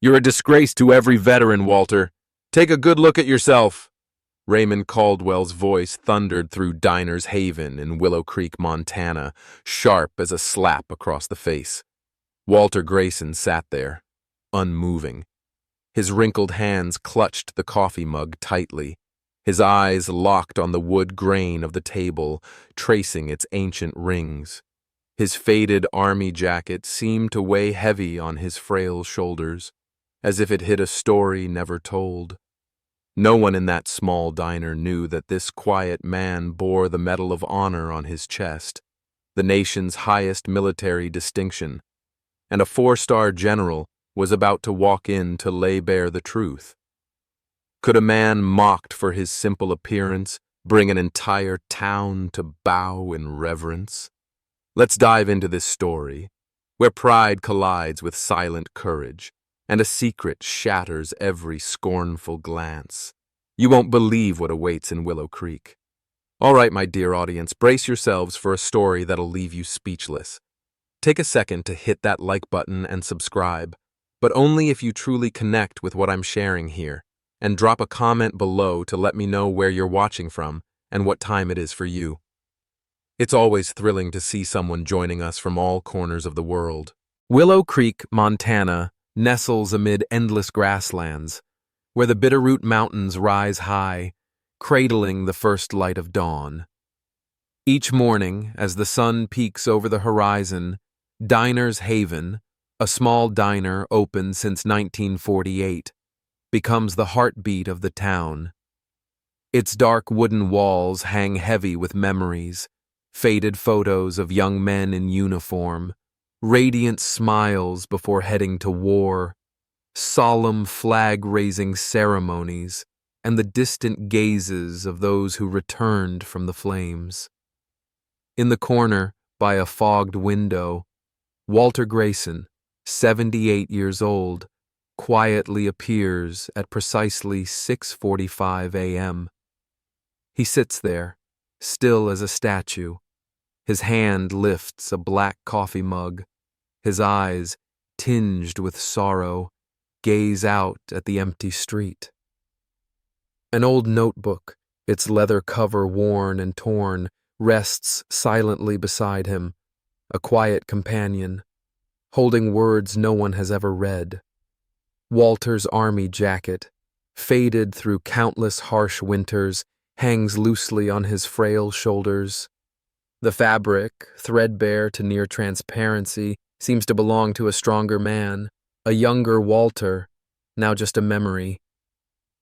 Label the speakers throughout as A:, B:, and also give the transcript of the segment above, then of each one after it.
A: You're a disgrace to every veteran, Walter. Take a good look at yourself. Raymond Caldwell's voice thundered through Diners Haven in Willow Creek, Montana, sharp as a slap across the face. Walter Grayson sat there, unmoving. His wrinkled hands clutched the coffee mug tightly, his eyes locked on the wood grain of the table, tracing its ancient rings. His faded army jacket seemed to weigh heavy on his frail shoulders, as if it hid a story never told. No one in that small diner knew that this quiet man bore the Medal of Honor on his chest, the nation's highest military distinction, and a four-star general was about to walk in to lay bare the truth. Could a man mocked for his simple appearance bring an entire town to bow in reverence? Let's dive into this story, where pride collides with silent courage, and a secret shatters every scornful glance. You won't believe what awaits in Willow Creek. All right, my dear audience, brace yourselves for a story that'll leave you speechless. Take a second to hit that like button and subscribe, but only if you truly connect with what I'm sharing here, and drop a comment below to let me know where you're watching from and what time it is for you. It's always thrilling to see someone joining us from all corners of the world. Willow Creek, Montana, nestles amid endless grasslands, where the Bitterroot Mountains rise high, cradling the first light of dawn. Each morning, as the sun peeks over the horizon, Diners Haven, a small diner open since 1948, becomes the heartbeat of the town. Its dark wooden walls hang heavy with memories, faded photos of young men in uniform, radiant smiles before heading to war, solemn flag-raising ceremonies, and the distant gazes of those who returned from the flames. In the corner, by a fogged window, Walter Grayson, 78 years old, quietly appears at precisely 6:45 a.m. He sits there, still as a statue. His hand lifts a black coffee mug. His eyes, tinged with sorrow, gaze out at the empty street. An old notebook, its leather cover worn and torn, rests silently beside him, a quiet companion, holding words no one has ever read. Walter's army jacket, faded through countless harsh winters, hangs loosely on his frail shoulders. The fabric, threadbare to near transparency, seems to belong to a stronger man, a younger Walter, now just a memory.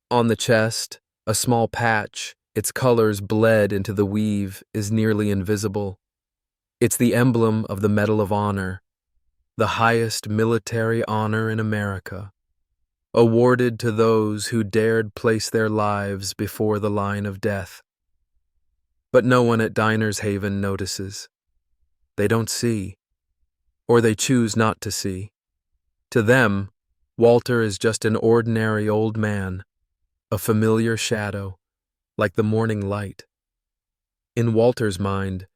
A: On the chest, a small patch, its colors bled into the weave, is nearly invisible. It's the emblem of the Medal of Honor, the highest military honor in America, awarded to those who dared place their lives before the line of death. But no one at Diners Haven notices. They don't see, or they choose not to see. To them, Walter is just an ordinary old man, a familiar shadow, like the morning light. In Walter's mind,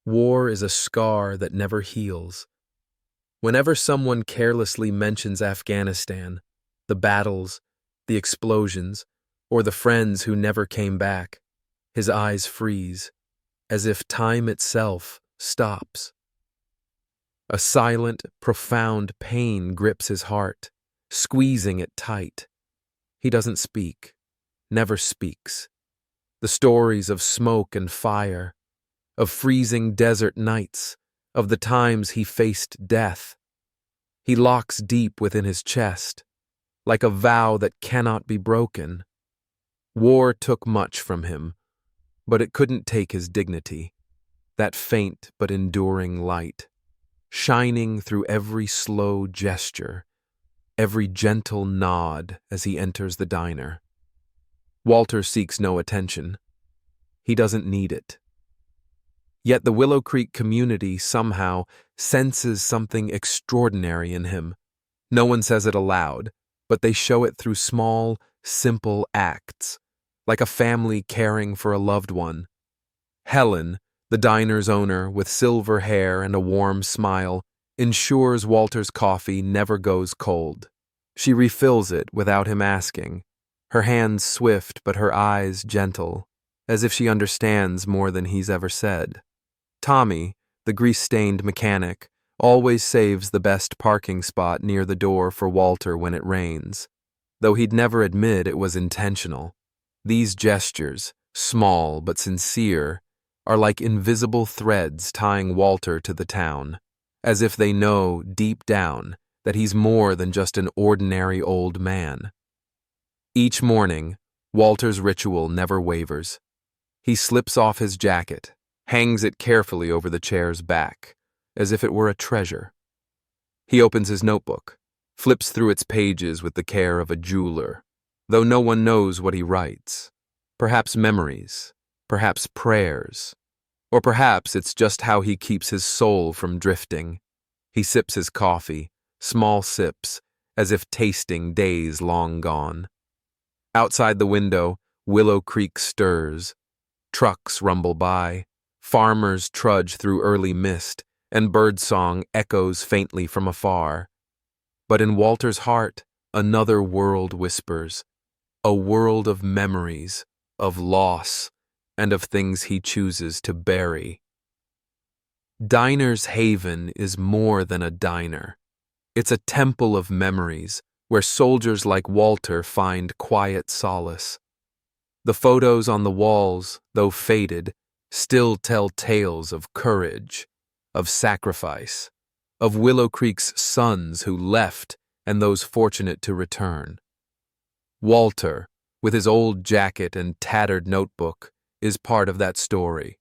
A: war is a scar that never heals. Whenever someone carelessly mentions Afghanistan, the battles, the explosions, or the friends who never came back, his eyes freeze, as if time itself stops. A silent, profound pain grips his heart, squeezing it tight. He doesn't speak, never speaks. The stories of smoke and fire, of freezing desert nights, of the times he faced death, he locks deep within his chest, like a vow that cannot be broken. War took much from him, but it couldn't take his dignity, that faint but enduring light, shining through every slow gesture, every gentle nod as he enters the diner. Walter seeks no attention. He doesn't need it. Yet the Willow Creek community somehow senses something extraordinary in him. No one says it aloud, but they show it through small, simple acts, like a family caring for a loved one. Helen, the diner's owner with silver hair and a warm smile, ensures Walter's coffee never goes cold. She refills it without him asking, her hands swift but her eyes gentle, as if she understands more than he's ever said. Tommy, the grease-stained mechanic, always saves the best parking spot near the door for Walter when it rains, though he'd never admit it was intentional. These gestures, small but sincere, are like invisible threads tying Walter to the town, as if they know, deep down, that he's more than just an ordinary old man. Each morning, Walter's ritual never wavers. He slips off his jacket, hangs it carefully over the chair's back, as if it were a treasure. He opens his notebook, flips through its pages with the care of a jeweler, though no one knows what he writes. Perhaps memories, perhaps prayers, or perhaps it's just how he keeps his soul from drifting. He sips his coffee, small sips, as if tasting days long gone. Outside the window, Willow Creek stirs. Trucks rumble by, farmers trudge through early mist, and birdsong echoes faintly from afar. But in Walter's heart, another world whispers, a world of memories, of loss, and of things he chooses to bury. Diner's Haven is more than a diner. It's a temple of memories where soldiers like Walter find quiet solace. The photos on the walls, though faded, still tell tales of courage, of sacrifice, of Willow Creek's sons who left and those fortunate to return. Walter, with his old jacket and tattered notebook, is part of that story.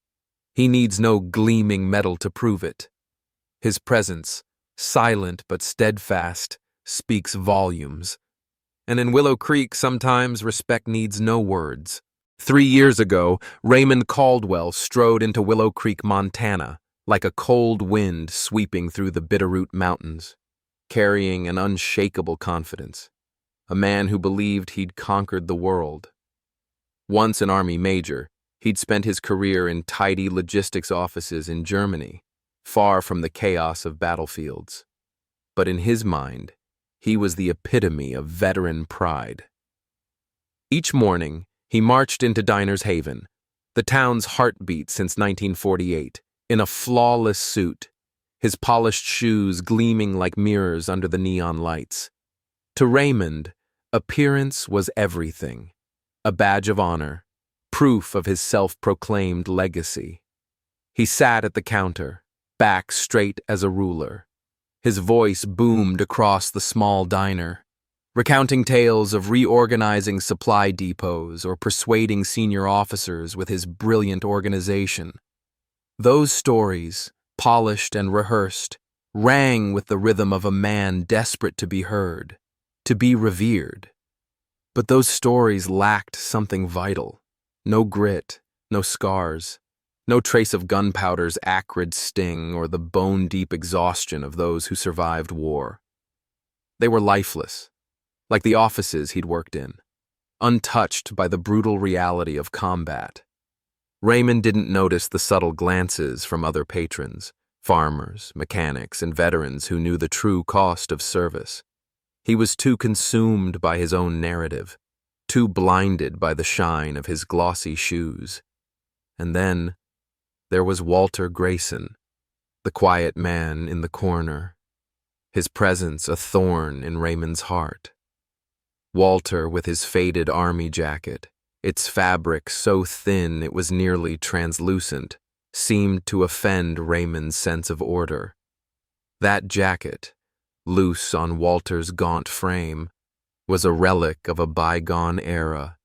A: He needs no gleaming medal to prove it. His presence, silent but steadfast, speaks volumes. And in Willow Creek, sometimes respect needs no words. 3 years ago, Raymond Caldwell strode into Willow Creek, Montana, like a cold wind sweeping through the Bitterroot Mountains, carrying an unshakable confidence. A man who believed he'd conquered the world. Once an Army major, he'd spent his career in tidy logistics offices in Germany, far from the chaos of battlefields. But in his mind, he was the epitome of veteran pride. Each morning, he marched into Diner's Haven, the town's heartbeat since 1948, in a flawless suit, his polished shoes gleaming like mirrors under the neon lights. To Raymond, appearance was everything, a badge of honor, proof of his self-proclaimed legacy. He sat at the counter, back straight as a ruler. His voice boomed across the small diner, recounting tales of reorganizing supply depots or persuading senior officers with his brilliant organization. Those stories, polished and rehearsed, rang with the rhythm of a man desperate to be heard, to be revered. But those stories lacked something vital. No grit, no scars, no trace of gunpowder's acrid sting or the bone-deep exhaustion of those who survived war. They were lifeless, like the offices he'd worked in, untouched by the brutal reality of combat. Raymond didn't notice the subtle glances from other patrons, farmers, mechanics, and veterans who knew the true cost of service. He was too consumed by his own narrative, too blinded by the shine of his glossy shoes. And then there was Walter Grayson, the quiet man in the corner, his presence a thorn in Raymond's heart. Walter with his faded army jacket, its fabric so thin it was nearly translucent, seemed to offend Raymond's sense of order. That jacket, loose on Walter's gaunt frame, was a relic of a bygone era,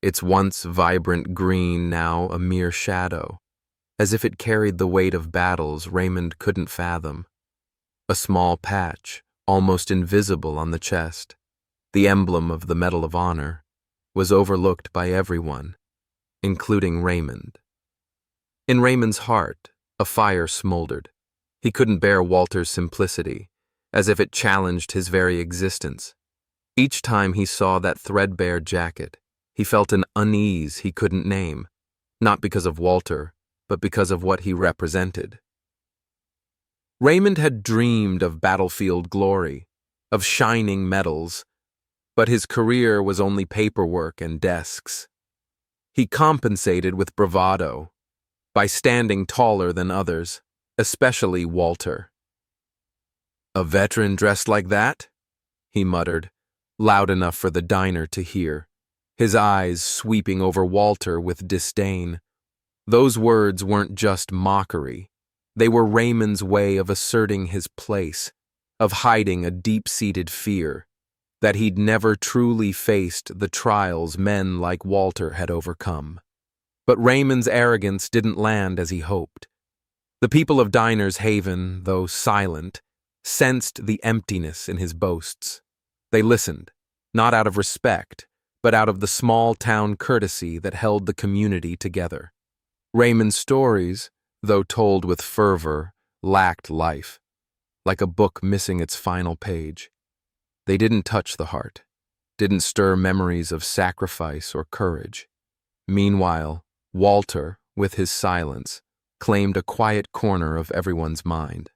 A: its once vibrant green now a mere shadow, as if it carried the weight of battles Raymond couldn't fathom. A small patch, almost invisible on the chest, the emblem of the Medal of Honor, was overlooked by everyone, including Raymond. In Raymond's heart, a fire smoldered. He couldn't bear Walter's simplicity, as if it challenged his very existence. Each time he saw that threadbare jacket, he felt an unease he couldn't name, not because of Walter, but because of what he represented. Raymond had dreamed of battlefield glory, of shining medals, but his career was only paperwork and desks. He compensated with bravado, by standing taller than others, especially Walter. "A veteran dressed like that?" he muttered, loud enough for the diner to hear, his eyes sweeping over Walter with disdain. Those words weren't just mockery. They were Raymond's way of asserting his place, of hiding a deep-seated fear that he'd never truly faced the trials men like Walter had overcome. But Raymond's arrogance didn't land as he hoped. The people of Diners Haven, though silent, sensed the emptiness in his boasts. They listened, not out of respect, but out of the small-town courtesy that held the community together. Raymond's stories, though told with fervor, lacked life, like a book missing its final page. They didn't touch the heart, didn't stir memories of sacrifice or courage. Meanwhile, Walter, with his silence, claimed a quiet corner of everyone's mind.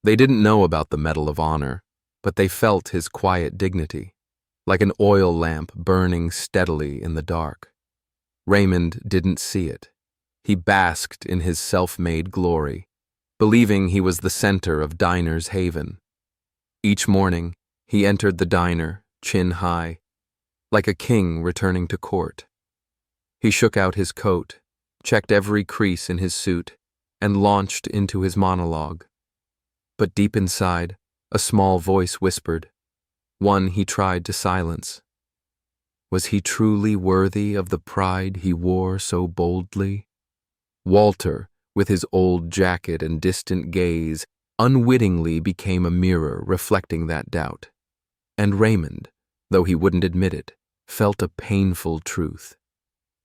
A: They didn't know about the Medal of Honor, but they felt his quiet dignity, like an oil lamp burning steadily in the dark. Raymond didn't see it. He basked in his self-made glory, believing he was the center of Diners Haven. Each morning, he entered the diner, chin high, like a king returning to court. He shook out his coat, checked every crease in his suit, and launched into his monologue. But deep inside, a small voice whispered, one he tried to silence. Was he truly worthy of the pride he wore so boldly? Walter, with his old jacket and distant gaze, unwittingly became a mirror reflecting that doubt. And Raymond, though he wouldn't admit it, felt a painful truth.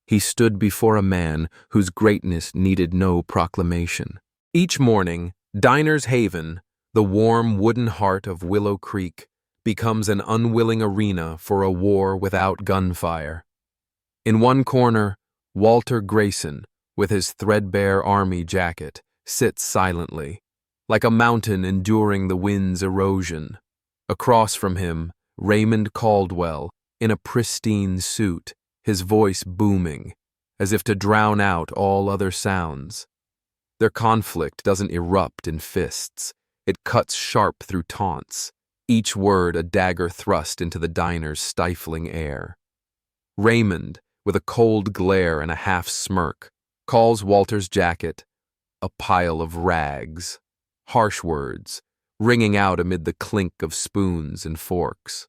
A: He stood before a man whose greatness needed no proclamation. Each morning, Diners Haven, the warm wooden heart of Willow Creek, becomes an unwilling arena for a war without gunfire. In one corner, Walter Grayson, with his threadbare army jacket, sits silently, like a mountain enduring the wind's erosion. Across from him, Raymond Caldwell, in a pristine suit, his voice booming, as if to drown out all other sounds. Their conflict doesn't erupt in fists. It cuts sharp through taunts, each word a dagger thrust into the diner's stifling air. Raymond, with a cold glare and a half-smirk, calls Walter's jacket a pile of rags, harsh words, ringing out amid the clink of spoons and forks.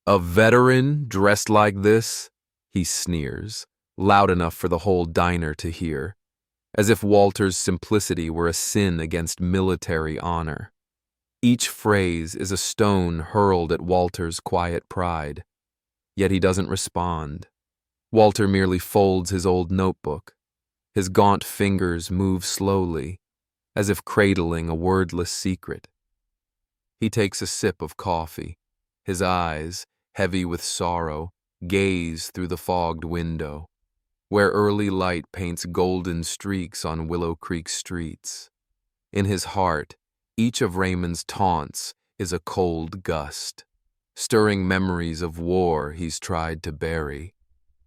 A: "A veteran dressed like this?" he sneers, loud enough for the whole diner to hear, as if Walter's simplicity were a sin against military honor. Each phrase is a stone hurled at Walter's quiet pride, yet he doesn't respond. Walter merely folds his old notebook. His gaunt fingers move slowly, as if cradling a wordless secret. He takes a sip of coffee. His eyes, heavy with sorrow, gaze through the fogged window, where early light paints golden streaks on Willow Creek streets. In his heart, each of Raymond's taunts is a cold gust, stirring memories of war he's tried to bury.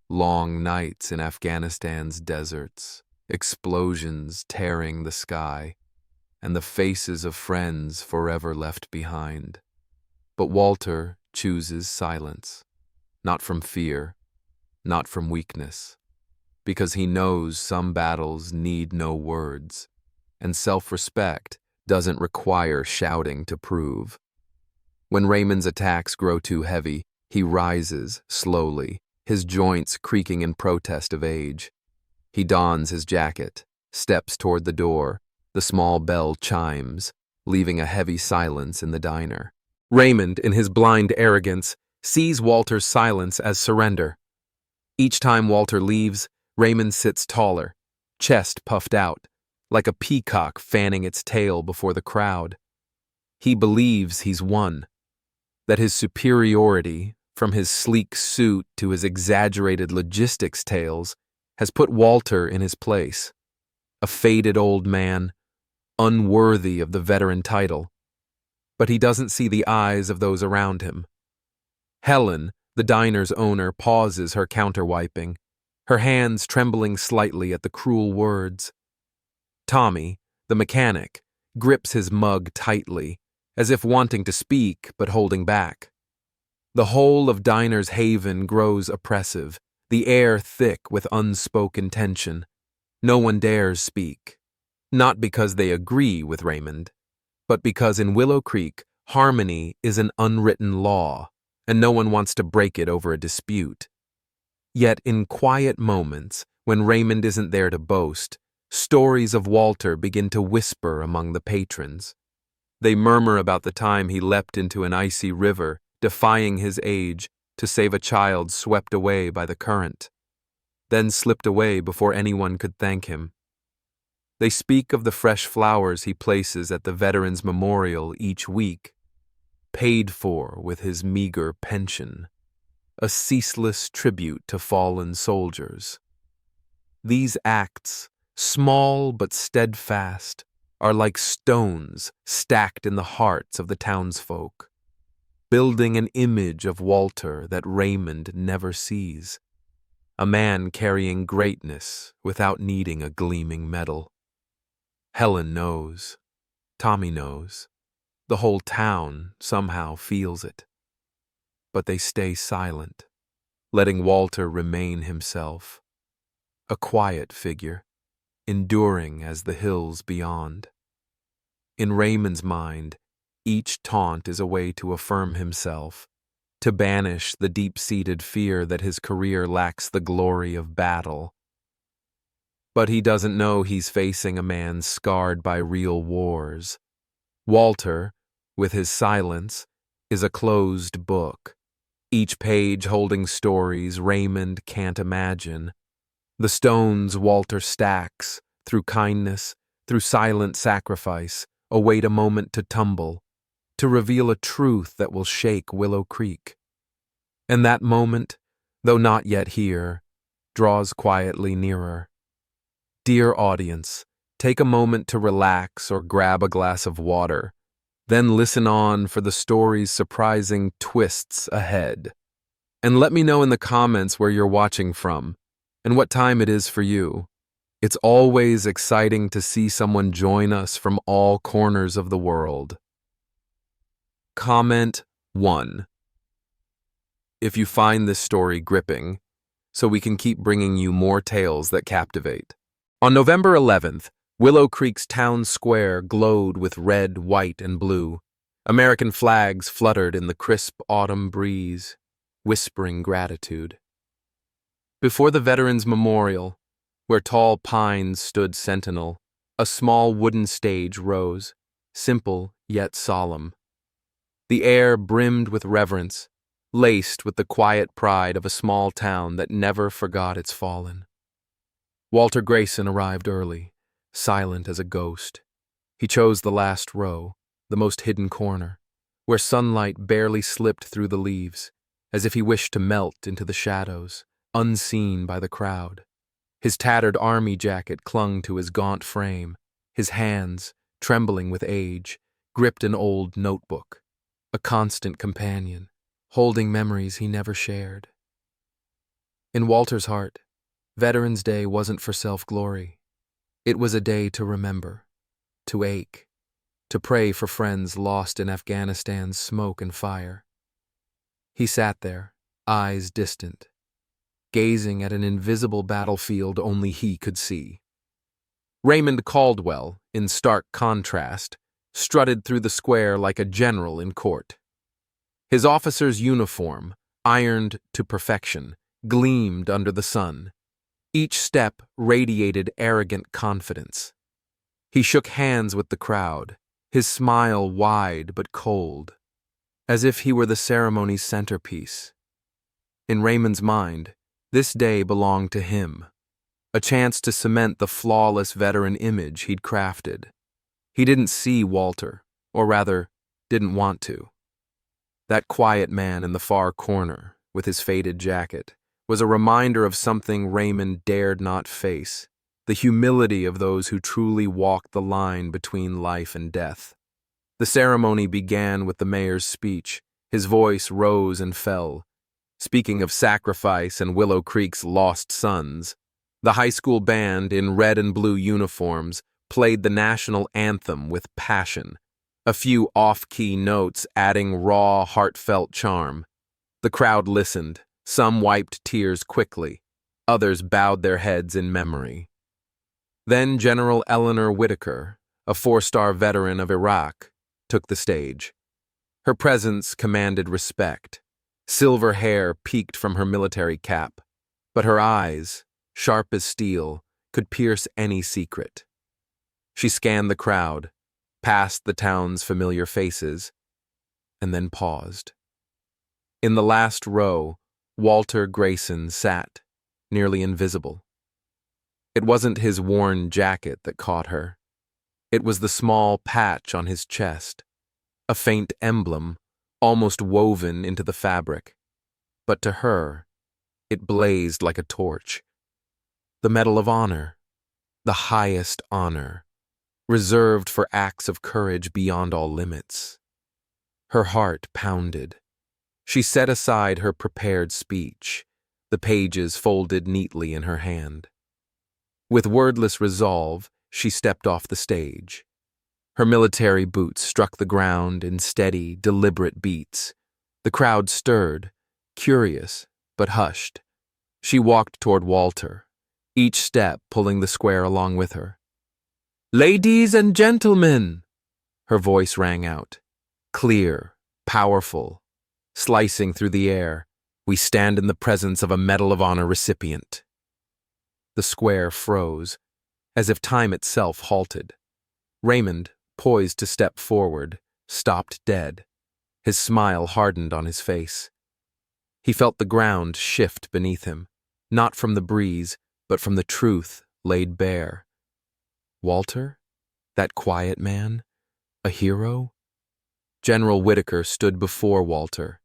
A: Long nights in Afghanistan's deserts, explosions tearing the sky, and the faces of friends forever left behind. But Walter chooses silence, not from fear, not from weakness, because he knows some battles need no words, and self-respect doesn't require shouting to prove. When Raymond's attacks grow too heavy, he rises slowly, his joints creaking in protest of age. He dons his jacket, steps toward the door. The small bell chimes, leaving a heavy silence in the diner. Raymond, in his blind arrogance, sees Walter's silence as surrender. Each time Walter leaves, Raymond sits taller, chest puffed out, like a peacock fanning its tail before the crowd. He believes he's won, that his superiority, from his sleek suit to his exaggerated logistics tales, has put Walter in his place. A faded old man, unworthy of the veteran title. but he doesn't see the eyes of those around him. Helen, the diner's owner, pauses her counterwiping, her hands trembling slightly at the cruel words. Tommy, the mechanic, grips his mug tightly, as if wanting to speak but holding back. The whole of Diner's Haven grows oppressive, the air thick with unspoken tension. No one dares speak, not because they agree with Raymond, but because in Willow Creek, harmony is an unwritten law, and no one wants to break it over a dispute. Yet in quiet moments, when Raymond isn't there to boast, stories of Walter begin to whisper among the patrons. They murmur about the time he leapt into an icy river, defying his age, to save a child swept away by the current, then slipped away before anyone could thank him. They speak of the fresh flowers he places at the Veterans Memorial each week, paid for with his meager pension, a ceaseless tribute to fallen soldiers. These acts, small but steadfast, are like stones stacked in the hearts of the townsfolk, building an image of Walter that Raymond never sees, a man carrying greatness without needing a gleaming medal. Helen knows. Tommy knows. The whole town somehow feels it. But they stay silent, letting Walter remain himself, a quiet figure, enduring as the hills beyond. In Raymond's mind, each taunt is a way to affirm himself, to banish the deep-seated fear that his career lacks the glory of battle. But he doesn't know he's facing a man scarred by real wars. Walter, with his silence, is a closed book, each page holding stories Raymond can't imagine. The stones Walter stacks, through kindness, through silent sacrifice, await a moment to tumble, to reveal a truth that will shake Willow Creek. And that moment, though not yet here, draws quietly nearer. Dear audience, take a moment to relax or grab a glass of water, then listen on for the story's surprising twists ahead. And let me know in the comments where you're watching from, and what time it is for you. It's always exciting to see someone join us from all corners of the world. Comment 1. If you find this story gripping, so we can keep bringing you more tales that captivate. On November 11th, Willow Creek's town square glowed with red, white, and blue. American flags fluttered in the crisp autumn breeze, whispering gratitude. Before the Veterans Memorial, where tall pines stood sentinel, a small wooden stage rose, simple yet solemn. The air brimmed with reverence, laced with the quiet pride of a small town that never forgot its fallen. Walter Grayson arrived early, silent as a ghost. He chose the last row, the most hidden corner, where sunlight barely slipped through the leaves, as if he wished to melt into the shadows, unseen by the crowd. His tattered army jacket clung to his gaunt frame. His hands, trembling with age, gripped an old notebook, a constant companion, holding memories he never shared. In Walter's heart, Veterans Day wasn't for self-glory. It was a day to remember, to ache, to pray for friends lost in Afghanistan's smoke and fire. He sat there, eyes distant, gazing at an invisible battlefield only he could see. Raymond Caldwell, in stark contrast, strutted through the square like a general in court. His officer's uniform, ironed to perfection, gleamed under the sun. Each step radiated arrogant confidence. He shook hands with the crowd, his smile wide but cold, as if he were the ceremony's centerpiece. In Raymond's mind, this day belonged to him, a chance to cement the flawless veteran image he'd crafted. He didn't see Walter, or rather, didn't want to. That quiet man in the far corner, with his faded jacket, was a reminder of something Raymond dared not face, the humility of those who truly walk the line between life and death. The ceremony began with the mayor's speech. His voice rose and fell, speaking of sacrifice and Willow Creek's lost sons. The high school band, in red and blue uniforms, played the national anthem with passion, a few off-key notes adding raw, heartfelt charm. The crowd listened. Some wiped tears quickly. Others bowed their heads in memory. Then General Eleanor Whitaker, a four-star veteran of Iraq, took the stage. Her presence commanded respect. Silver hair peeked from her military cap, but her eyes, sharp as steel, could pierce any secret. She scanned the crowd, past the town's familiar faces, and then paused. In the last row, Walter Grayson sat, nearly invisible. It wasn't his worn jacket that caught her. It was the small patch on his chest, a faint emblem, almost woven into the fabric. But to her, it blazed like a torch. The Medal of Honor, the highest honor, reserved for acts of courage beyond all limits. Her heart pounded. She set aside her prepared speech, the pages folded neatly in her hand. With wordless resolve, she stepped off the stage. Her military boots struck the ground in steady, deliberate beats. The crowd stirred, curious, but hushed. She walked toward Walter, each step pulling the square along with her. "Ladies and gentlemen," her voice rang out, clear, powerful, slicing through the air. "We stand in the presence of a Medal of Honor recipient." The square froze, as if time itself halted. Raymond, poised to step forward, stopped dead. His smile hardened on his face. He felt the ground shift beneath him, not from the breeze, but from the truth laid bare. Walter? That quiet man? A hero? General Whitaker stood before Walter.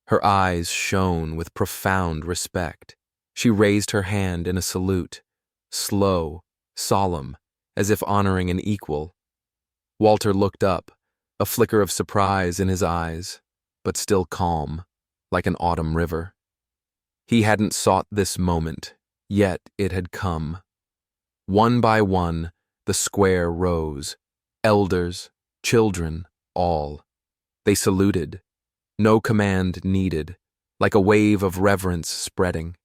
A: Her eyes shone with profound respect. She raised her hand in a salute, slow, solemn, as if honoring an equal. Walter looked up, a flicker of surprise in his eyes, but still calm, like an autumn river. He hadn't sought this moment, yet it had come. One by one, the square rose. Elders, children, all. They saluted. No command needed, like a wave of reverence spreading.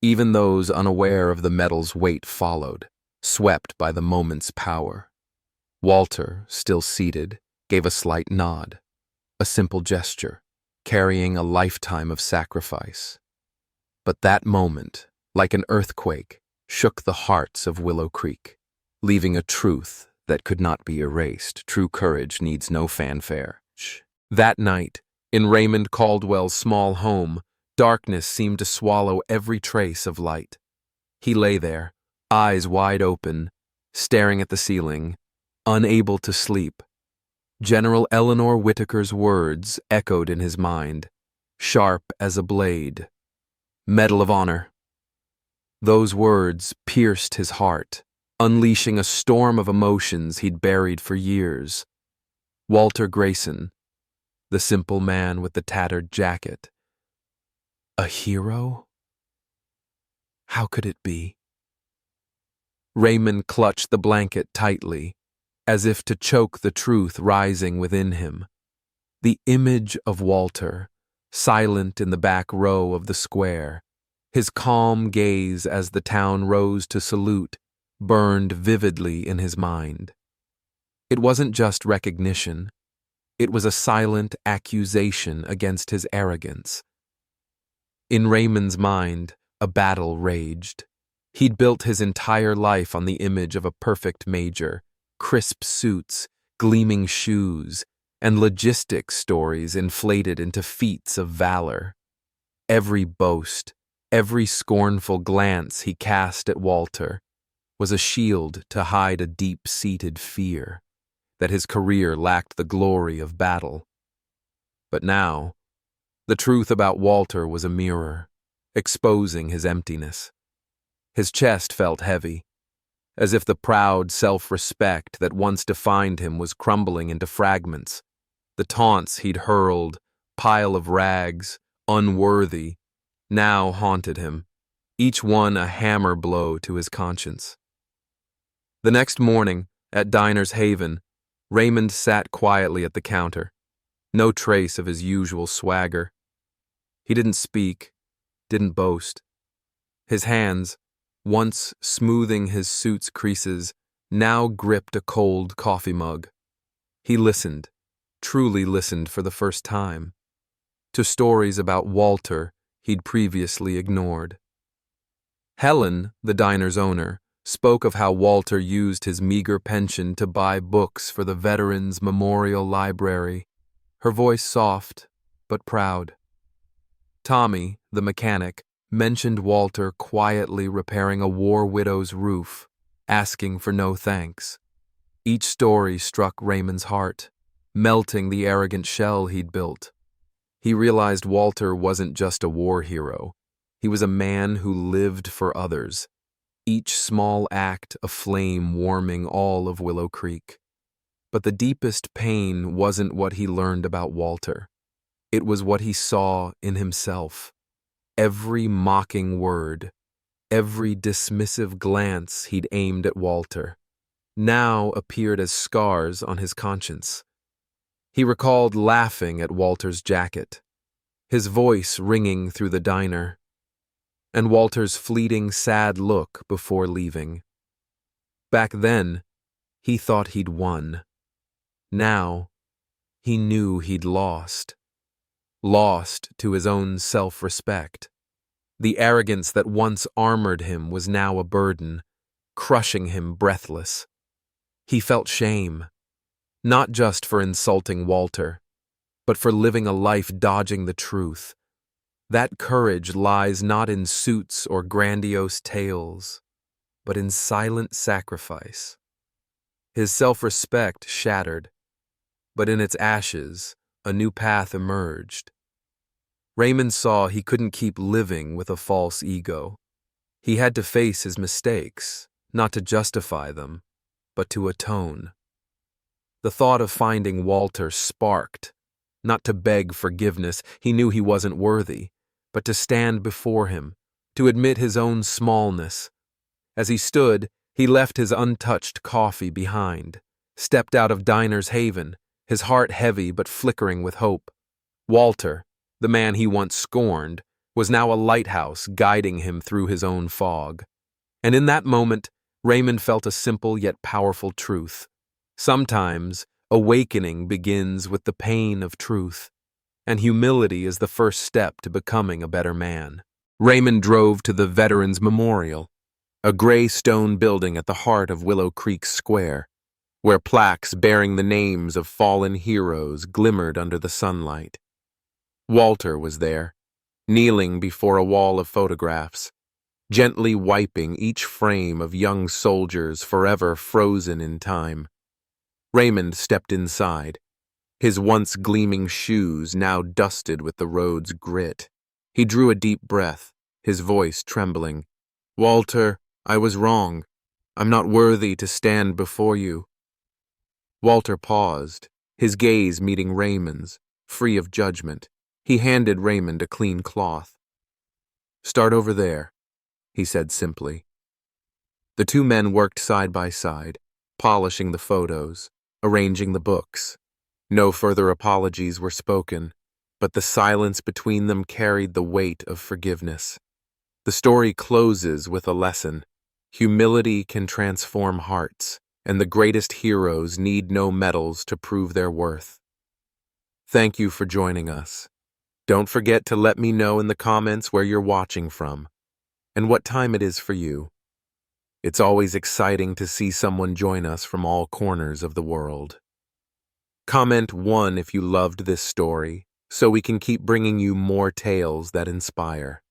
A: Even those unaware of the medal's weight followed, swept by the moment's power. Walter, still seated, gave a slight nod, a simple gesture, carrying a lifetime of sacrifice. But that moment, like an earthquake, shook the hearts of Willow Creek, leaving a truth that could not be erased. True courage needs no fanfare. That night, in Raymond Caldwell's small home, darkness seemed to swallow every trace of light. He lay there, eyes wide open, staring at the ceiling, unable to sleep. General Eleanor Whitaker's words echoed in his mind, sharp as a blade. Medal of Honor. Those words pierced his heart, unleashing a storm of emotions he'd buried for years. Walter Grayson, the simple man with the tattered jacket. A hero? How could it be? Raymond clutched the blanket tightly, as if to choke the truth rising within him. The image of Walter, silent in the back row of the square, his calm gaze as the town rose to salute, burned vividly in his mind. It wasn't just recognition. It was a silent accusation against his arrogance. In Raymond's mind, a battle raged. He'd built his entire life on the image of a perfect major, crisp suits, gleaming shoes, and logistics stories inflated into feats of valor. Every boast, every scornful glance he cast at Walter was a shield to hide a deep-seated fear that his career lacked the glory of battle. But now, the truth about Walter was a mirror, exposing his emptiness. His chest felt heavy. as if the proud self-respect that once defined him was crumbling into fragments. The taunts he'd hurled, pile of rags, unworthy, now haunted him, each one a hammer blow to his conscience. The next morning, at Diners Haven, Raymond sat quietly at the counter, no trace of his usual swagger. He didn't speak, didn't boast. His hands, once smoothing his suit's creases, now gripped a cold coffee mug. He listened, truly listened for the first time, to stories about Walter he'd previously ignored. Helen, the diner's owner, spoke of how Walter used his meager pension to buy books for the Veterans Memorial Library, her voice soft but proud. Tommy, the mechanic, mentioned Walter quietly repairing a war widow's roof, asking for no thanks. Each story struck Raymond's heart, melting the arrogant shell he'd built. He realized Walter wasn't just a war hero. He was a man who lived for others, each small act a flame warming all of Willow Creek. But the deepest pain wasn't what he learned about Walter. It was what he saw in himself. Every mocking word, every dismissive glance he'd aimed at Walter, now appeared as scars on his conscience. He recalled laughing at Walter's jacket, his voice ringing through the diner, and Walter's fleeting, sad look before leaving. Back then, he thought he'd won. Now, he knew he'd lost. Lost to his own self-respect. The arrogance that once armored him was now a burden, crushing him breathless. He felt shame, not just for insulting Walter, but for living a life dodging the truth. That courage lies not in suits or grandiose tales, but in silent sacrifice. His self-respect shattered, but in its ashes, a new path emerged. Raymond saw he couldn't keep living with a false ego. He had to face his mistakes, not to justify them, but to atone. The thought of finding Walter sparked, not to beg forgiveness, he knew he wasn't worthy, but to stand before him, to admit his own smallness. As he stood, he left his untouched coffee behind, stepped out of Diners Haven, his heart heavy but flickering with hope. Walter, the man he once scorned, was now a lighthouse guiding him through his own fog. And in that moment, Raymond felt a simple yet powerful truth. Sometimes, awakening begins with the pain of truth, and humility is the first step to becoming a better man. Raymond drove to the Veterans Memorial, a gray stone building at the heart of Willow Creek Square, where plaques bearing the names of fallen heroes glimmered under the sunlight. Walter was there, kneeling before a wall of photographs, gently wiping each frame of young soldiers forever frozen in time. Raymond stepped inside, his once gleaming shoes now dusted with the road's grit. He drew a deep breath, his voice trembling. "Walter, I was wrong. I'm not worthy to stand before you." Walter paused, his gaze meeting Raymond's, free of judgment. He handed Raymond a clean cloth. "Start over there," he said simply. The two men worked side by side, polishing the photos, arranging the books. No further apologies were spoken, but the silence between them carried the weight of forgiveness. The story closes with a lesson. Humility can transform hearts, and the greatest heroes need no medals to prove their worth. Thank you for joining us. Don't forget to let me know in the comments where you're watching from, and what time it is for you. It's always exciting to see someone join us from all corners of the world. Comment 1 if you loved this story, so we can keep bringing you more tales that inspire.